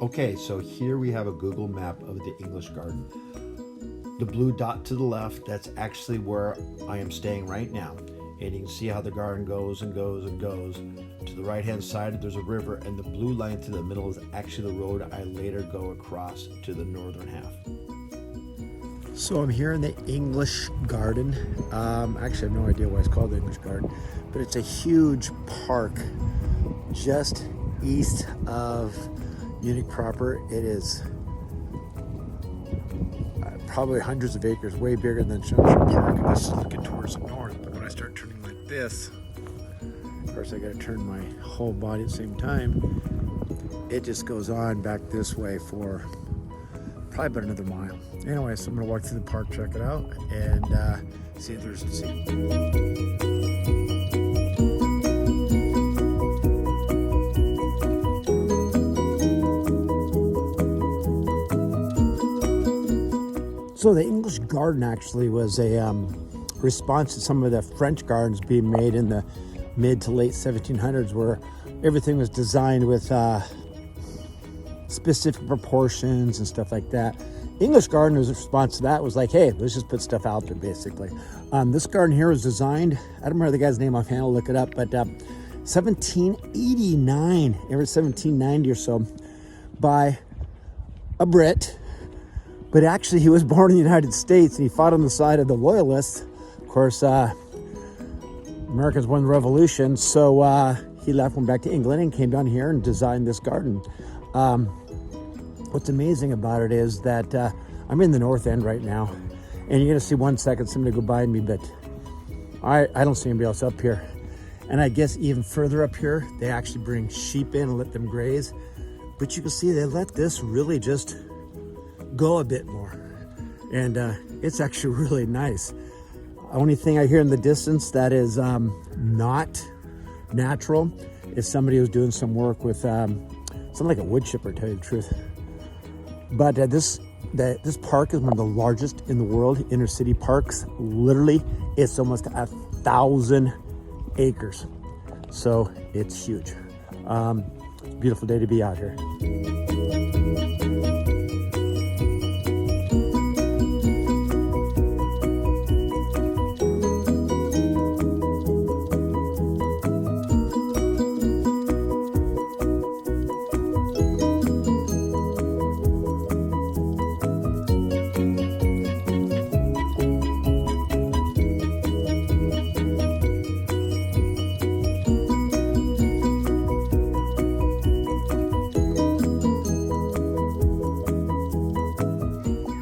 Okay, so here we have a Google map of the English Garden. The blue dot to the left, that's actually where I am staying right now. And you can see how the garden goes and goes and goes. To the right hand side, there's a river, and the blue line to the middle is actually the road I later go across to the northern half. So I'm here in the English Garden. Actually, I have no idea why it's called the English Garden, but it's a huge park just east of Munich proper. It is probably hundreds of acres, way bigger than Sunshine Park. And this is looking towards the north, but when I start turning like this, of course I got to turn my whole body at the same time. It just goes on back this way for probably about another mile. Anyway, so I'm gonna walk through the park, check it out, and see if there's to see. So the English Garden actually was a response to some of the French gardens being made in the mid to late 1700s, where everything was designed with specific proportions and stuff like that. English Garden, as a response to that, was like, hey, let's just put stuff out there, basically. This garden here was designed, I don't remember the guy's name offhand, I'll look it up, but 1789, ever 1790 or so, by a Brit. But actually, he was born in the United States, and he fought on the side of the Loyalists. Of course, Americans won the Revolution, so he left, went back to England, and came down here and designed this garden. What's amazing about it is that I'm in the north end right now, and you're gonna see one second somebody go by me, but I don't see anybody else up here. And I guess even further up here, they actually bring sheep in and let them graze. But you can see they let this really just go a bit more, and it's actually really nice. Only thing I hear in the distance that is not natural is somebody who's doing some work with something like a wood chipper, to tell you the truth. But this park is one of the largest in the world, inner city parks. Literally, it's almost 1,000 acres, so it's huge. Beautiful day to be out here.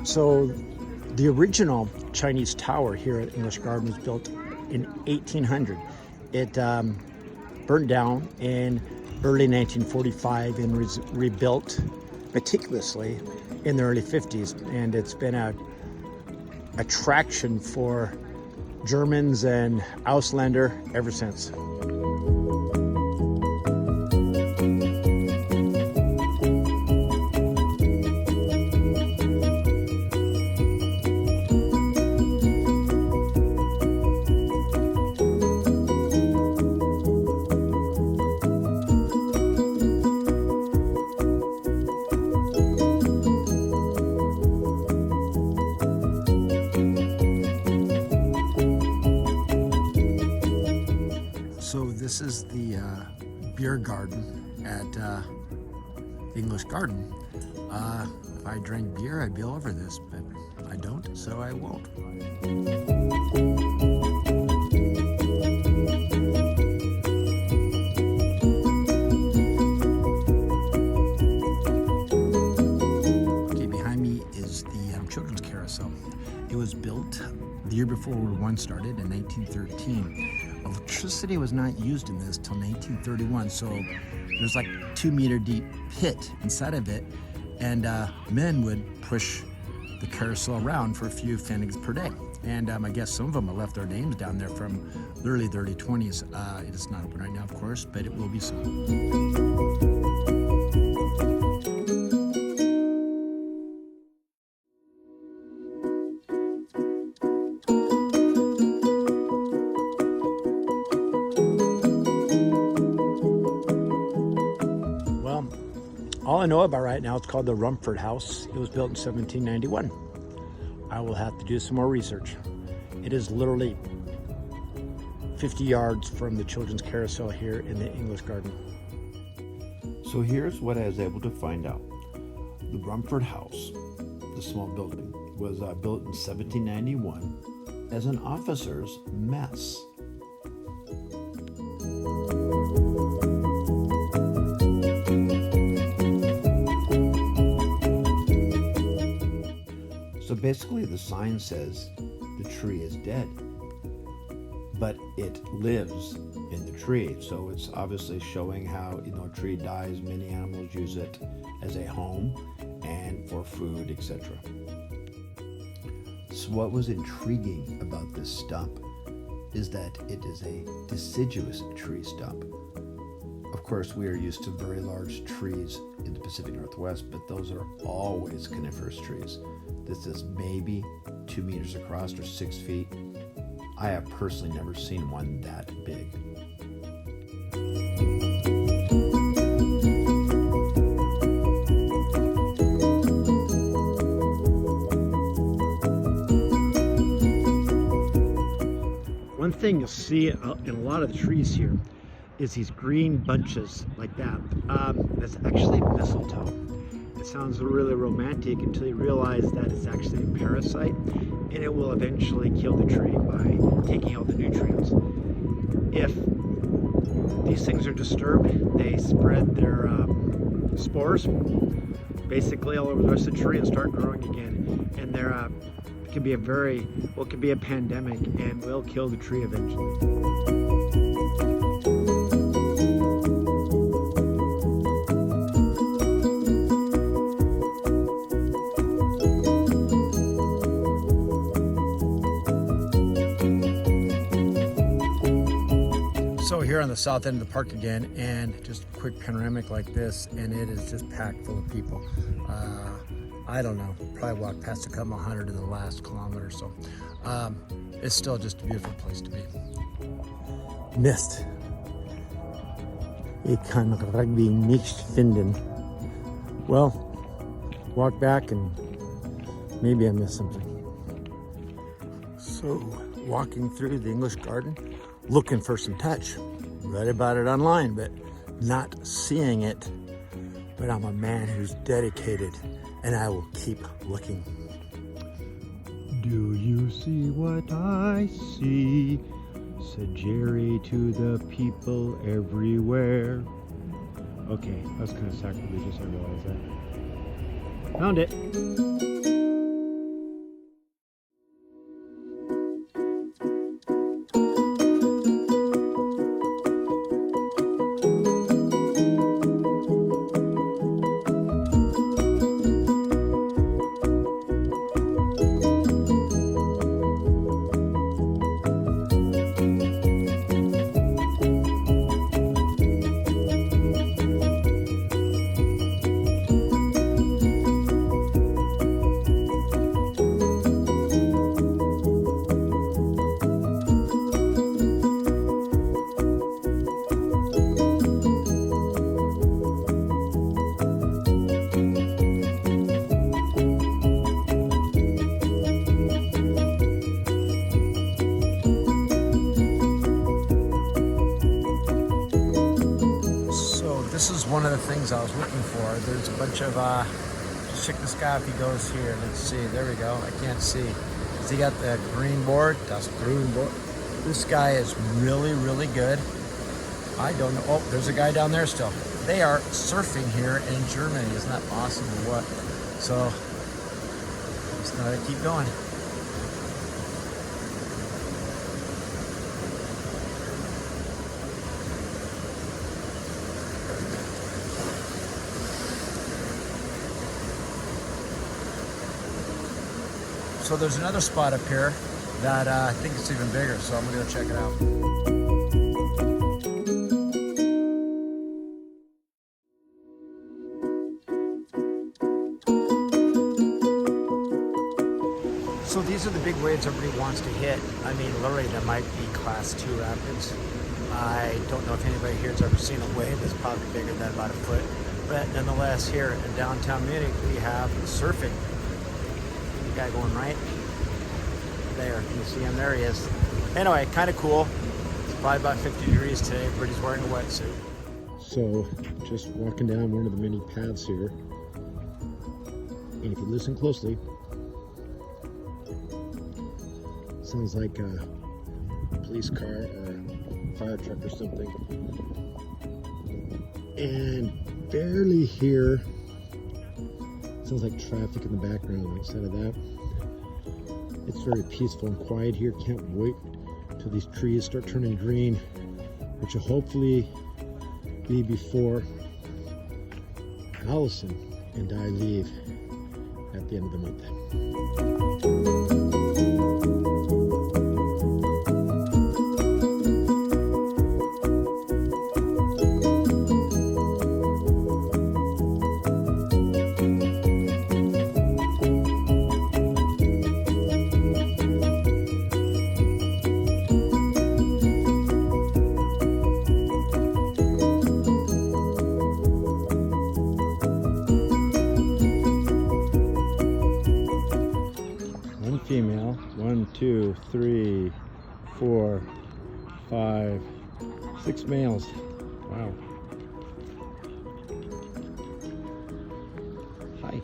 So the original Chinese tower here at English Garden was built in 1800. It burned down in early 1945 and was rebuilt meticulously in the early 50s. And it's been an attraction for Germans and Ausländer ever since. So this is the beer garden at English Garden. If I drank beer, I'd be all over this, but I don't, so I won't. Okay, behind me is the children's carousel. It was built the year before World War I started in 1913. Electricity was not used in this till 1931, so there's like 2-meter deep pit inside of it, and men would push the carousel around for a few pfennigs per day. And I guess some of them have left their names down there from literally the early 20s. It is not open right now, of course, but it will be soon. all I know about right now, it's called the Rumford House. It was built in 1791. I will have to do some more research. It is literally 50 yards from the children's carousel here in the English Garden. So here's what I was able to find out. The Rumford House, the small building, was built in 1791 as an officer's mess. So basically the sign says the tree is dead, but it lives in the tree. So it's obviously showing how, a tree dies, many animals use it as a home and for food, etc. So what was intriguing about this stump is that it is a deciduous tree stump. Of course, we are used to very large trees in the Pacific Northwest, but those are always coniferous trees. This is maybe 2 meters across or 6 feet. I have personally never seen one that big. One thing you'll see in a lot of the trees here is these green bunches like that. That's actually mistletoe. It sounds really romantic until you realize that it's actually a parasite, and it will eventually kill the tree by taking all the nutrients. If these things are disturbed, they spread their spores basically all over the rest of the tree and start growing again. And there can be it can be a pandemic and will kill the tree eventually. So here on the south end of the park again, and just a quick panoramic like this, and it is just packed full of people. I don't know, probably walked past a couple hundred in the last kilometer or so. It's still just a beautiful place to be. Mist. Ich kann Rugby nicht finden. Well, walk back and maybe I missed something. So, walking through the English Garden, looking for some touch. Read about it online, but not seeing it. But I'm a man who's dedicated, and I will keep looking. Do you see what I see? Said Jerry to the people everywhere. Okay, that was kind of sacrilegious, I realize that. Found it. This is one of the things I was looking for. There's a bunch of, just check this guy if he goes here. Let's see, there we go. I can't see. Has he got the green board? Das green board. This guy is really, really good. I don't know. Oh, there's a guy down there still. They are surfing here in Germany. Isn't that awesome or what? So, just gotta keep going. So there's another spot up here that I think it's even bigger, so I'm gonna go check it out. So these are the big waves everybody wants to hit. I mean, literally, there might be class 2 rapids. I don't know if anybody here has ever seen a wave that's probably bigger than about a foot. But nonetheless, here in downtown Munich, we have surfing. The guy going right there. Can you see him? There he is. Anyway, kind of cool. It's probably about 50 degrees today. Everybody's wearing a wetsuit. So, just walking down one of the many paths here. And if you listen closely, it sounds like a police car or a fire truck or something. And barely hear, sounds like traffic in the background. Outside of that, it's very peaceful and quiet here. Can't wait till these trees start turning green, which will hopefully be before Allison and I leave at the end of the month. Female, 1, 2, 3, 4, 5, 6 males. Wow. Hi.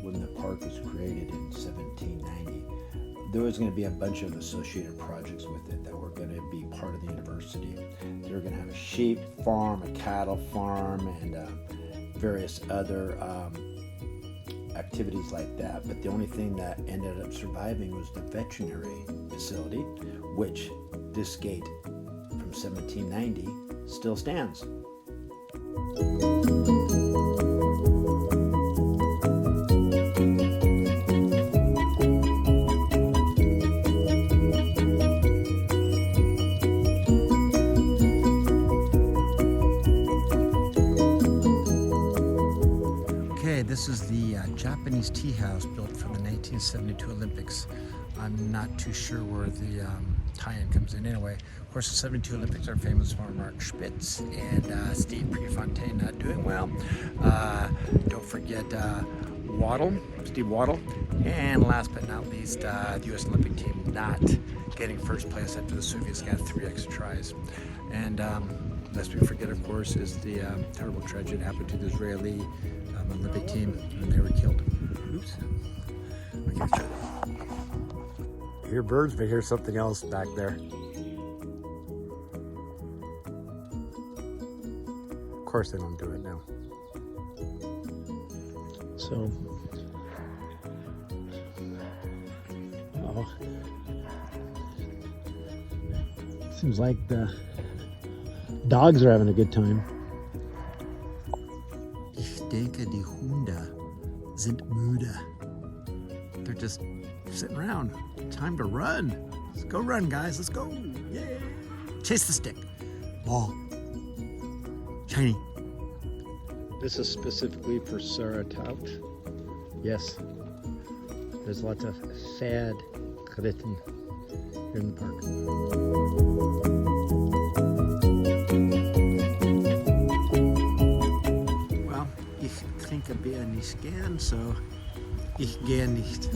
When the park was created in 1790, there was going to be a bunch of associated projects with it that were going to be part of the university. They were going to have a sheep farm, a cattle farm, and various other activities like that. But the only thing that ended up surviving was the veterinary facility, which this gate from 1790 still stands. This is the Japanese tea house built for the 1972 Olympics. I'm not too sure where the tie-in comes in. Anyway, of course, the 72 Olympics are famous for Mark Spitz and Steve Prefontaine not doing well. Don't forget Steve Waddle, and last but not least, the U.S. Olympic team not getting first place after the Soviets got 3 extra tries. And lest we forget, of course, is the terrible tragedy that happened to the Israeli Olympic team when they were killed. Oops. Okay. I hear birds, but hear something else back there. Of course they don't do it now. So, seems like the dogs are having a good time. Ich denke, die Hunde sind müde. They're just sitting around. Time to run. Let's go run, guys. Let's go. Yeah. Chase the stick. Ball. Shiny. This is specifically for Sarah Tout. Yes. There's lots of fad geritten here in the park. Well, ich trinke Bier nicht gern, so ich gehe nicht.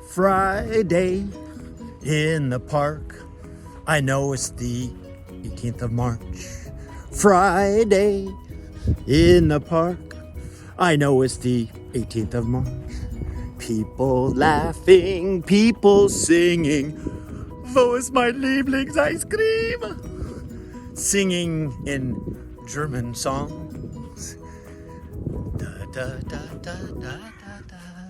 Friday in the park. I know it's the 18th of March. Friday in the park. I know it's the 18th of March. People laughing, people singing. Wo ist mein Lieblings-Ice cream? Singing in German songs. Da, da, da, da, da, da, da.